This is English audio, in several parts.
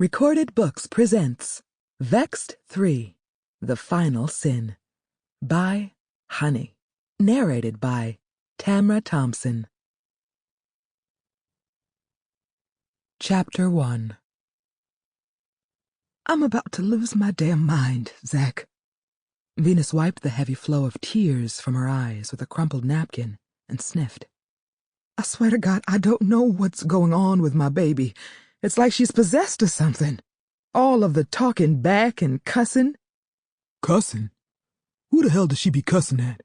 Recorded Books presents Vexed 3, The Final Sin, by Honey, narrated by Tamara Thompson. Chapter 1. I'm about to lose my damn mind, Zach. Venus wiped the heavy flow of tears from her eyes with a crumpled napkin and sniffed. I swear to God, I don't know what's going on with my baby. It's like she's possessed or something. All of the talking back and cussing. Cussing? Who the hell does she be cussing at?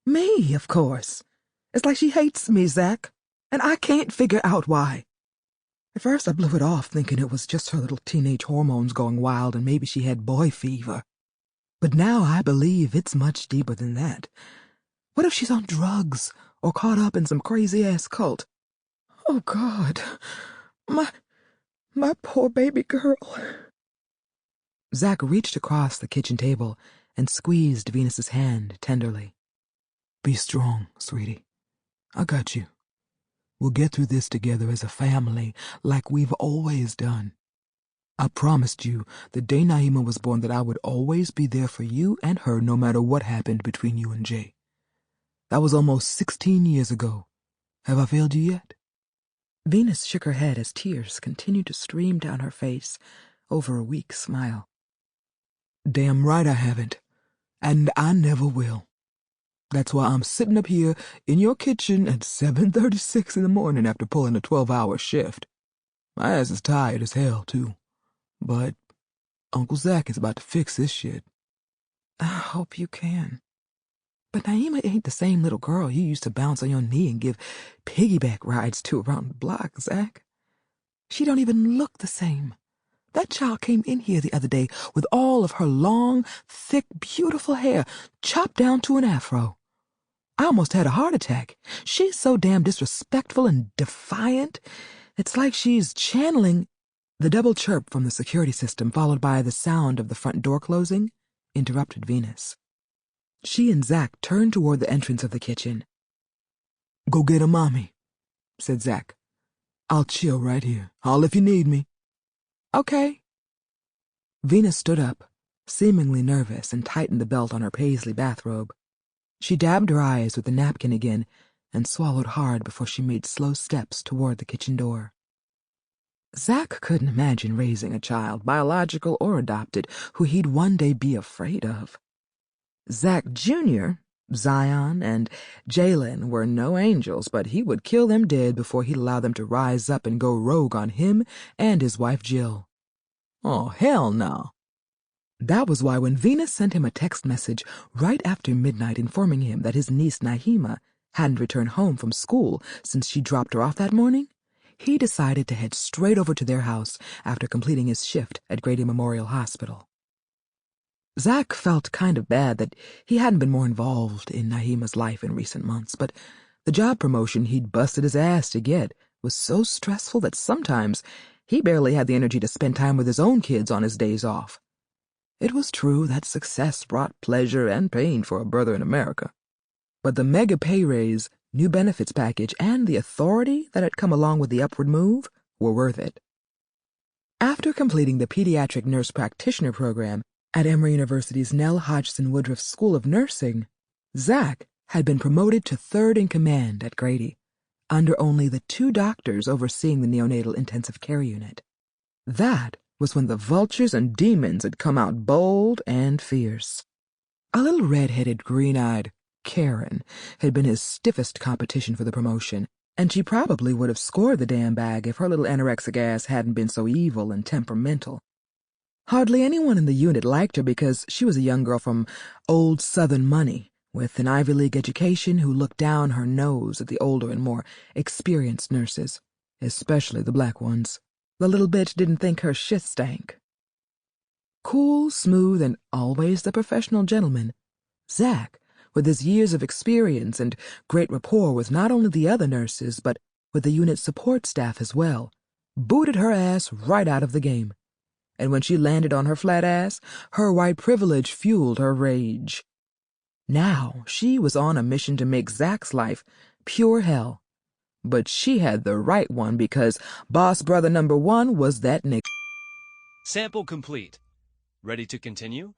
Me, of course. It's like she hates me, Zach, and I can't figure out why. At first I blew it off thinking it was just her little teenage hormones going wild and maybe she had boy fever. But now I believe it's much deeper than that. What if she's on drugs or caught up in some crazy-ass cult? Oh, God. My poor baby girl. Zach reached across the kitchen table and squeezed Venus's hand tenderly. Be strong, sweetie. I got you. We'll get through this together as a family, like we've always done. I promised you the day Nahima was born that I would always be there for you and her no matter what happened between you and Jay. That was almost 16 years ago. Have I failed you yet? Venus shook her head as tears continued to stream down her face over a weak smile. Damn right I haven't, and I never will. That's why I'm sitting up here in your kitchen at 7:36 in the morning after pulling a 12-hour shift. My ass is tired as hell, too. But Uncle Zach is about to fix this shit. I hope you can. But Nahima ain't the same little girl you used to bounce on your knee and give piggyback rides to around the block, Zach. She don't even look the same. That child came in here the other day with all of her long, thick, beautiful hair chopped down to an afro. I almost had a heart attack. She's so damn disrespectful and defiant. It's like she's channeling. The double chirp from the security system, followed by the sound of the front door closing, interrupted Venus. She and Zach turned toward the entrance of the kitchen. Go get her, Mommy, said Zach. I'll chill right here. Holler if you need me. Okay. Venus stood up, seemingly nervous, and tightened the belt on her paisley bathrobe. She dabbed her eyes with the napkin again and swallowed hard before she made slow steps toward the kitchen door. Zach couldn't imagine raising a child, biological or adopted, who he'd one day be afraid of. Zach Jr., Zion, and Jalen were no angels, but he would kill them dead before he'd allow them to rise up and go rogue on him and his wife Jill. Oh, hell no. That was why when Venus sent him a text message right after midnight informing him that his niece Nahima hadn't returned home from school since she dropped her off that morning, he decided to head straight over to their house after completing his shift at Grady Memorial Hospital. Zach felt kind of bad that he hadn't been more involved in Nahima's life in recent months, but the job promotion he'd busted his ass to get was so stressful that sometimes he barely had the energy to spend time with his own kids on his days off. It was true that success brought pleasure and pain for a brother in America, but the mega pay raise, new benefits package, and the authority that had come along with the upward move were worth it. After completing the pediatric nurse practitioner program at Emory University's Nell Hodgson Woodruff School of Nursing, Zach had been promoted to third in command at Grady, under only the 2 doctors overseeing the neonatal intensive care unit. That was when the vultures and demons had come out bold and fierce. A little red-headed, green-eyed Karen had been his stiffest competition for the promotion, and she probably would have scored the damn bag if her little anorexic ass hadn't been so evil and temperamental. Hardly anyone in the unit liked her because she was a young girl from old Southern money, with an Ivy League education who looked down her nose at the older and more experienced nurses, especially the black ones. The little bitch didn't think her shit stank. Cool, smooth, and always the professional gentleman, Zach, with his years of experience and great rapport with not only the other nurses but with the unit's support staff as well, booted her ass right out of the game. And when she landed on her flat ass, her white privilege fueled her rage. Now she was on a mission to make Zach's life pure hell. But she had the right one because boss brother number 1 was that nigga. Sample complete. Ready to continue?